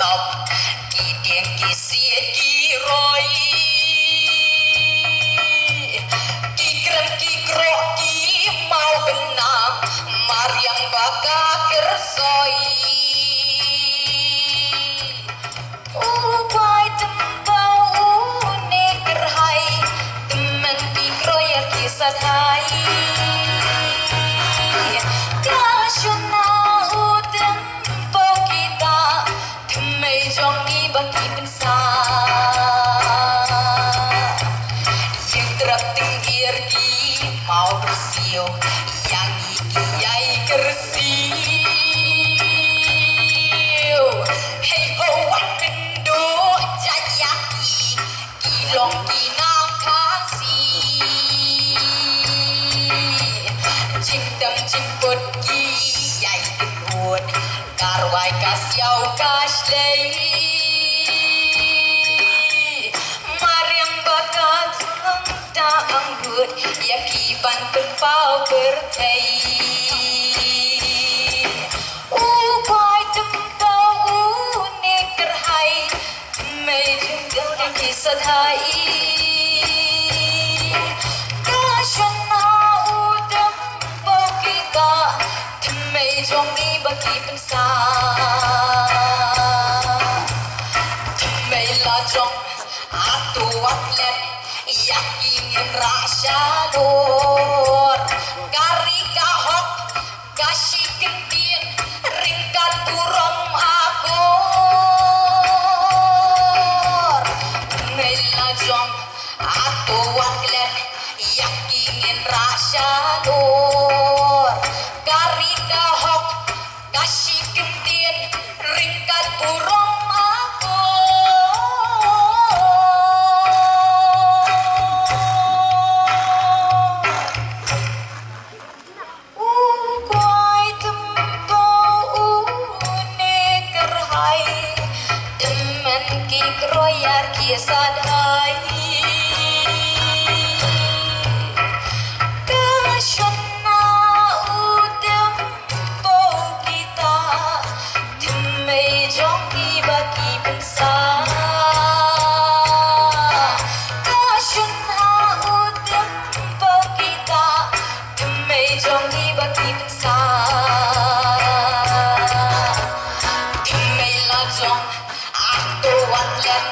tập kỳ điển kỳ xịa kỳ rồi kỳ krem kỳ gro kỳ mau benang Mariam baka kersoi upai tembau neger hai temen kỳ kroyer kisah hai bagi pensar yang terpinggir di mau bersiul yang ikiai kersiu hey ho wakendo jayaki kilong kinang kasih cintam cimput kiai kedun karwai kasiau kaslei ya kiban berpau bertei upai tempau neker hai mei jengkel dan kisah hai kasyana udam bau kita mei jongi bagi pensar mei lajong atu atlet yakinin rasa lor kari kahok kasih gentin ringkat burung akor melajong atau waklet yakinin rasa lor kari kahok kasih gentin ringkat burung kroyar kisah hai kasyana udam bau kita temei jongi bagi pensar kasyana udam bau kita temei jongi bagi pensar temei lajong atau atlet